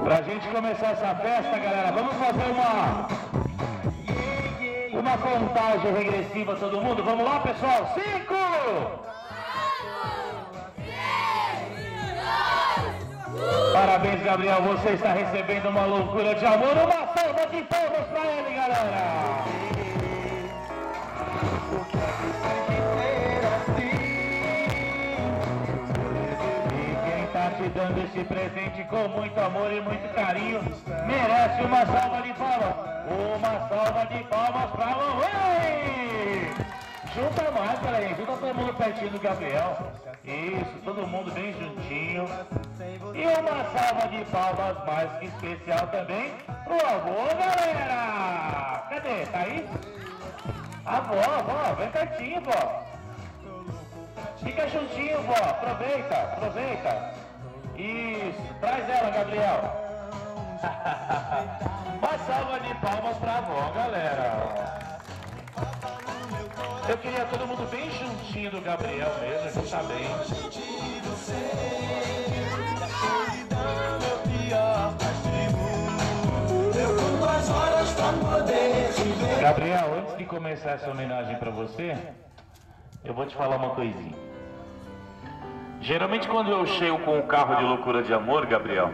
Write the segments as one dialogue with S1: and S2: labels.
S1: Pra gente começar essa festa, galera, vamos fazer uma contagem regressiva, todo mundo. Vamos lá, pessoal? 5! Parabéns, Gabriel, você está recebendo uma loucura de amor. Uma salva de palmas pra ele, galera! E quem tá te dando esse presente com muito amor e muito carinho merece uma salva de palmas. Uma salva de palmas pra mamãe! Junta mais, galera, junta todo mundo pertinho do Gabriel. Isso, todo mundo bem juntinho. E uma salva de palmas mais que especial também pro avô, galera! Cadê? Tá aí? Avó, vem pertinho, vó. Fica juntinho, vó. Aproveita. Isso, traz ela, Gabriel. Uma salva de palmas pra avó, galera. Eu queria todo mundo bem juntinho do Gabriel mesmo, que tá bem. Gabriel, antes de começar essa homenagem pra você, eu vou te falar uma coisinha. Geralmente quando eu chego com o carro de loucura de amor, Gabriel,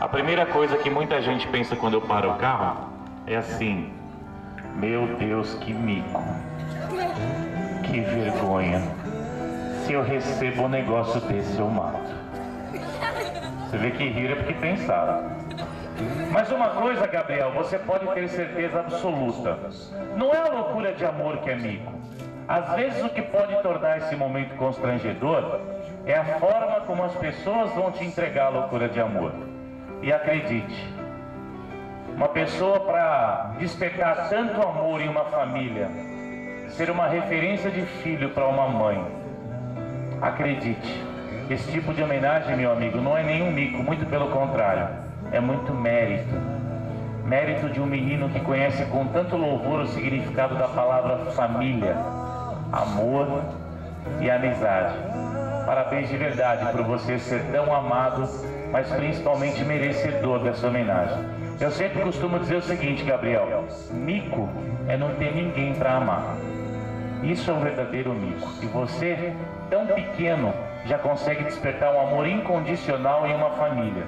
S1: a primeira coisa que muita gente pensa quando eu paro o carro é assim: meu Deus, que mico, que vergonha, se eu recebo um negócio desse eu mato. Você vê que riram porque pensaram. Mas uma coisa, Gabriel, você pode ter certeza absoluta: não é a loucura de amor que é mico. Às vezes o que pode tornar esse momento constrangedor é a forma como as pessoas vão te entregar a loucura de amor. E acredite, uma pessoa para despertar tanto amor em uma família, ser uma referência de filho para uma mãe, acredite, esse tipo de homenagem, meu amigo, não é nenhum mico, muito pelo contrário, é muito mérito. Mérito de um menino que conhece com tanto louvor o significado da palavra família, amor e amizade. Parabéns de verdade por você ser tão amado, mas principalmente merecedor dessa homenagem. Eu sempre costumo dizer o seguinte, Gabriel: mico é não ter ninguém para amar. Isso é um verdadeiro mico. E você, tão pequeno, já consegue despertar um amor incondicional em uma família.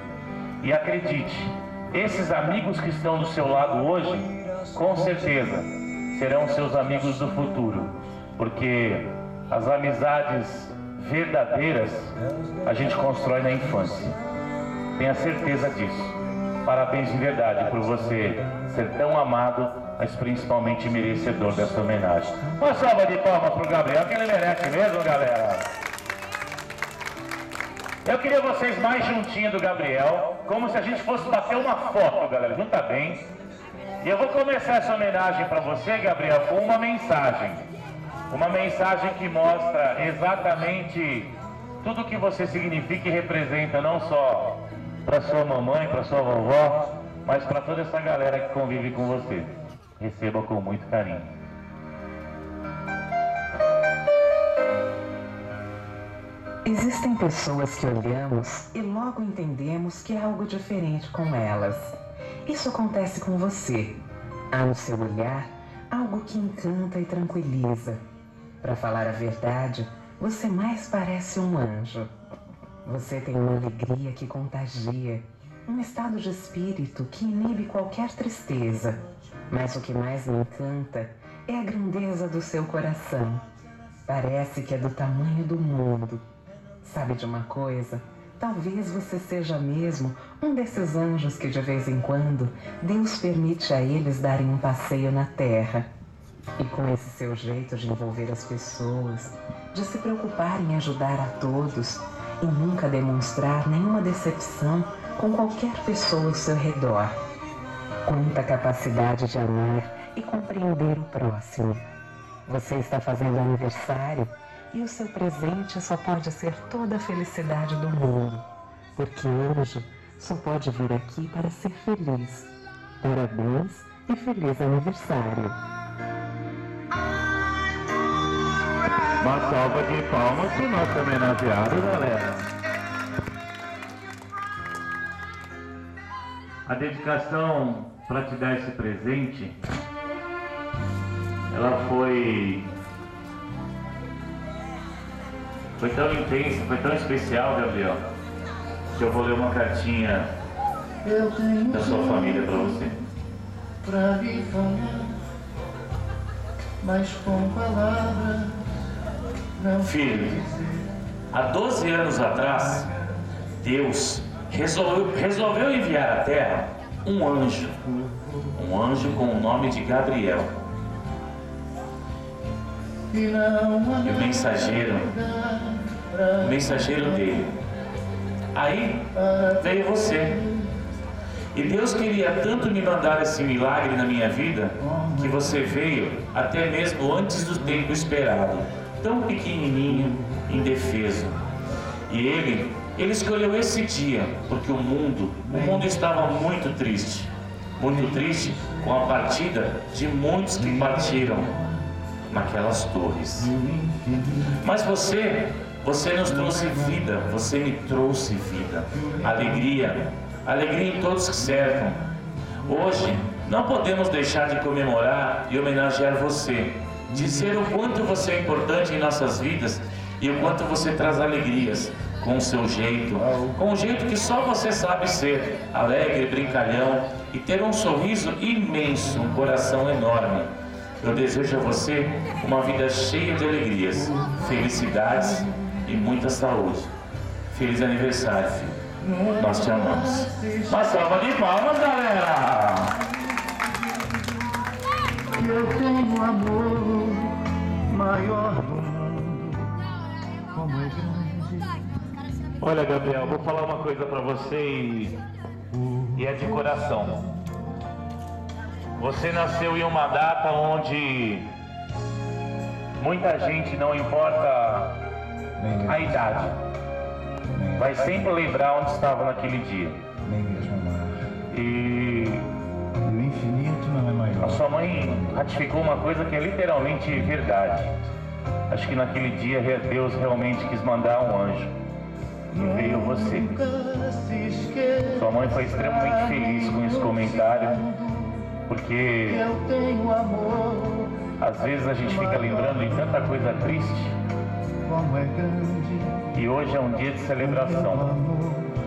S1: E acredite, esses amigos que estão do seu lado hoje, com certeza, serão seus amigos do futuro. Porque as amizades verdadeiras a gente constrói na infância. Tenha certeza disso. Parabéns de verdade por você ser tão amado, mas principalmente merecedor dessa homenagem. Uma salva de palmas pro Gabriel, que ele merece mesmo, galera. Eu queria vocês mais juntinho do Gabriel, como se a gente fosse bater uma foto, galera. Junta bem. E eu vou começar essa homenagem para você, Gabriel, com uma mensagem. Uma mensagem que mostra exatamente tudo que você significa e representa, não só para sua mamãe, para sua vovó, mas para toda essa galera que convive com você. Receba com muito carinho.
S2: Existem pessoas que olhamos e logo entendemos que há algo diferente com elas. Isso acontece com você. Há no seu olhar algo que encanta e tranquiliza. Para falar a verdade, você mais parece um anjo. Você tem uma alegria que contagia, um estado de espírito que inibe qualquer tristeza. Mas o que mais me encanta é a grandeza do seu coração. Parece que é do tamanho do mundo. Sabe de uma coisa? Talvez você seja mesmo um desses anjos que de vez em quando Deus permite a eles darem um passeio na terra. E com esse seu jeito de envolver as pessoas, de se preocupar em ajudar a todos e nunca demonstrar nenhuma decepção com qualquer pessoa ao seu redor. Quanta capacidade de amar e compreender o próximo. Você está fazendo aniversário e o seu presente só pode ser toda a felicidade do mundo, porque anjo só pode vir aqui para ser feliz. Parabéns e feliz aniversário.
S1: Uma salva de palmas pro nosso homenageado, galera. A dedicação para te dar esse presente, ela foi tão intensa, foi tão especial, Gabriel, que eu vou ler uma cartinha da sua família para você.
S3: Pra lhe falar, mas com palavras não.
S1: Filho, há 12 anos atrás, Deus resolveu enviar à Terra um anjo com o nome de Gabriel. E o mensageiro dele. Aí veio você. E Deus queria tanto me mandar esse milagre na minha vida, que você veio até mesmo antes do tempo esperado, tão pequenininho, indefeso. E ele escolheu esse dia, porque o mundo estava muito triste com a partida de muitos que partiram naquelas torres. Mas você nos trouxe vida, você me trouxe vida, alegria em todos que cercam. Hoje não podemos deixar de comemorar e homenagear você, dizer o quanto você é importante em nossas vidas e o quanto você traz alegrias com o seu jeito, com o jeito que só você sabe ser, alegre, brincalhão e ter um sorriso imenso, um coração enorme. Eu desejo a você uma vida cheia de alegrias, felicidades e muita saúde. Feliz aniversário, filho. Nós te amamos. Uma salva de palmas, galera!
S3: Eu tenho amor maior do mundo, como é grande.
S1: Olha, Gabriel, vou falar uma coisa pra você e é de coração. Você nasceu em uma data onde muita gente, não importa a idade, vai sempre lembrar onde estava naquele dia.
S3: Nem mesmo mar.
S1: E
S3: O infinito não é maior.
S1: a sua mãe ratificou uma coisa que é literalmente verdade. Acho que naquele dia Deus realmente quis mandar um anjo. E veio você. Sua mãe foi extremamente feliz com esse comentário, porque
S3: Eu tenho amor,
S1: às vezes a gente fica lembrando de tanta coisa triste.
S3: como é grande.
S1: E hoje é um dia de celebração.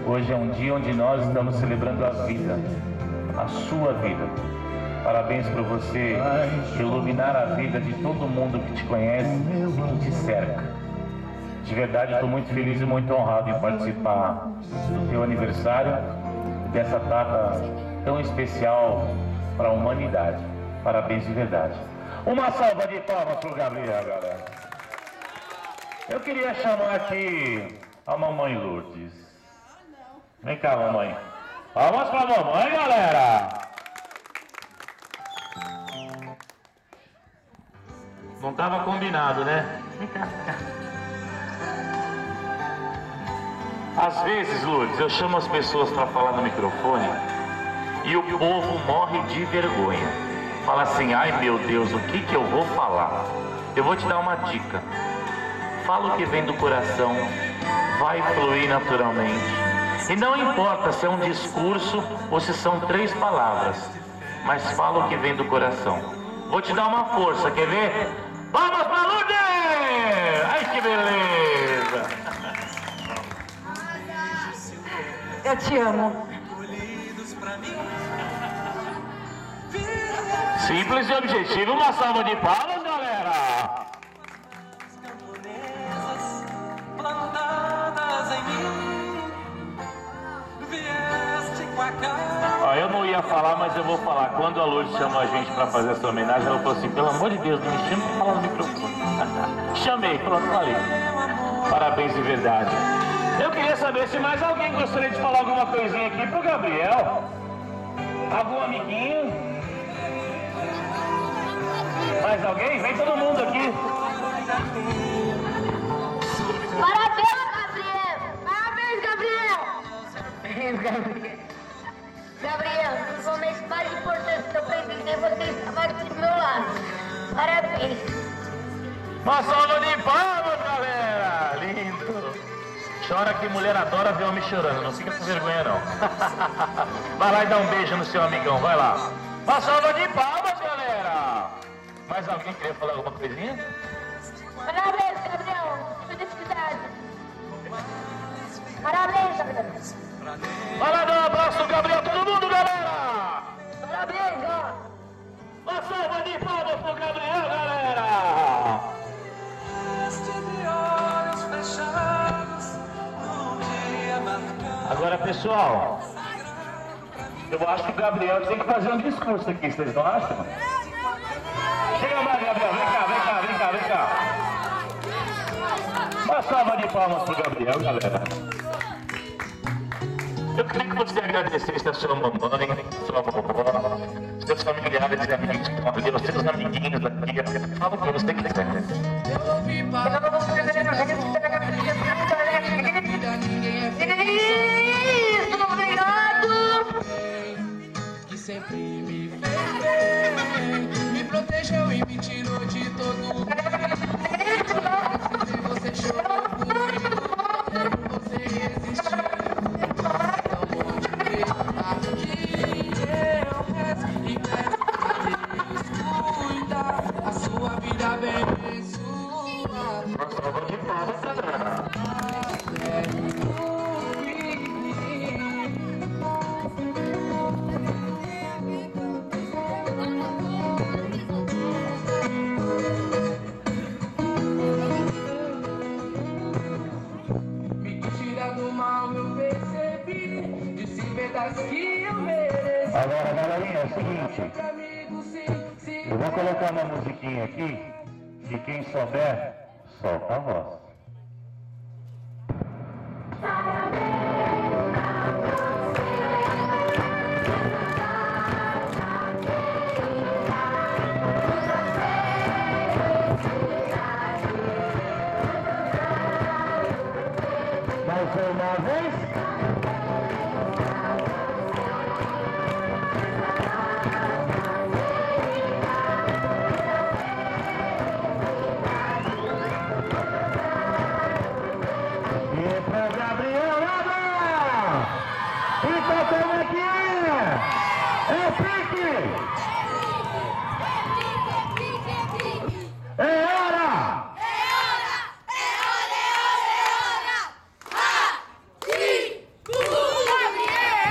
S1: Hoje é um dia onde nós estamos celebrando a vida, a sua vida. Parabéns por você iluminar a vida de todo mundo que te conhece e que te cerca. De verdade, estou muito feliz e muito honrado em participar do teu aniversário, dessa data tão especial para a humanidade. Parabéns de verdade. Uma salva de palmas para o Gabriel, galera. Eu queria chamar aqui a mamãe Lourdes. Vem cá, mamãe. Palmas para a mamãe, galera. Não estava combinado, né? Vem cá, vem cá. Às vezes, Lourdes, eu chamo as pessoas para falar no microfone e o povo morre de vergonha. Fala assim, ai meu Deus, o que eu vou falar? Eu vou te dar uma dica. Fala o que vem do coração, vai fluir naturalmente. E não importa se é um discurso ou se são 3 palavras, mas fala o que vem do coração. Vou te dar uma força, quer ver? Vamos para Lourdes! Ai que beleza!
S4: Eu te amo.
S1: Simples e objetivo, uma salva de palmas, galera! Ó, eu não ia falar, mas eu vou falar. Quando a Lourdes chamou a gente para fazer essa homenagem, ela falou assim, pelo amor de Deus, não me chame para falar no microfone. Chamei, pronto, falei. Parabéns de verdade. Eu queria saber se mais alguém gostaria de falar alguma coisinha aqui pro Gabriel. Algum amiguinho? Mais alguém? Vem todo mundo aqui.
S5: Parabéns, Gabriel! Parabéns, Gabriel! Gabriel, nos momentos mais importantes que eu precisei, você estava aqui do meu lado. Parabéns!
S1: Uma salva de palmas, galera! Lindo! Chora que mulher adora ver homem chorando, não fica com vergonha não. Vai lá e dá um beijo no seu amigão, vai lá. Uma salva de palmas, galera! Mais alguém queria falar alguma coisinha?
S5: Parabéns, Gabriel. Felicidade. Parabéns, Gabriel.
S1: Vai lá dar um abraço no Gabriel, todo mundo, galera!
S5: Parabéns, ó.
S1: Uma salva de palmas pro Gabriel, galera! Agora, pessoal, eu acho que o Gabriel tem que fazer um discurso aqui, vocês não acham? Chega mais, Gabriel, vem cá, vem cá, vem cá, vem cá. Uma salva de palmas pro Gabriel, galera. Eu queria que você agradecesse a sua mamãe, sua vovó, seus familiares e amigos que estão ali, os seus amiguinhos aqui. Fala o que você quiser.
S5: Isso, obrigado.
S6: Que sempre me fez bem, me protegeu e me tirou de todo mundo. Você chorou comigo, você existiu. A sua vida abençoa.
S1: Salva de palmas, galera.
S6: Me tira do mal, eu percebi. Disse verdades que eu mereci.
S3: Agora, galerinha, é o seguinte. Eu vou colocar uma musiquinha aqui e quem souber, solta a voz. Mais uma vez.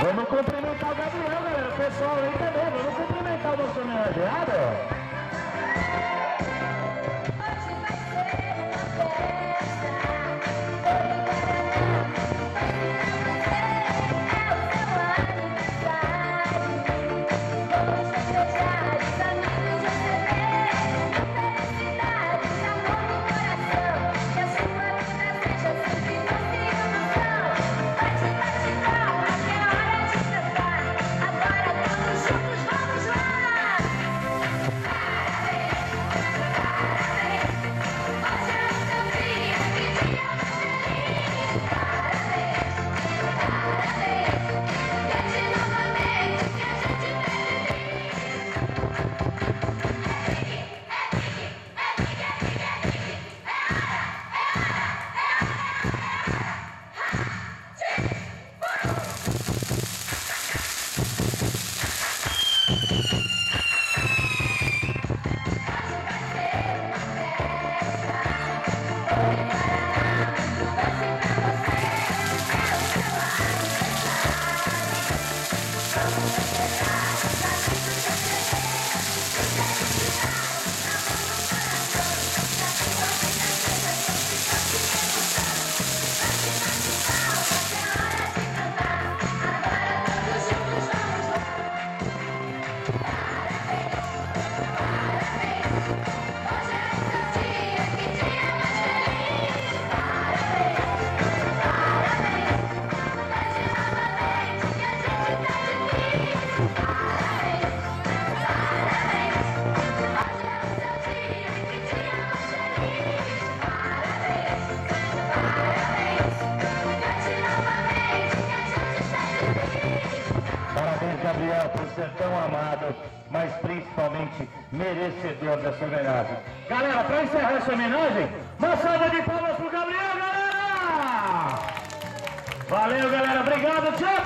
S3: Vamos cumprimentar o Gabriel, galera. O pessoal aí também. Vamos cumprimentar o nosso homenageado. Gabriel, por ser tão amado, mas principalmente merecedor dessa homenagem. Galera, para encerrar essa homenagem, uma salva de palmas pro Gabriel, galera! Valeu, galera. Obrigado, tchau.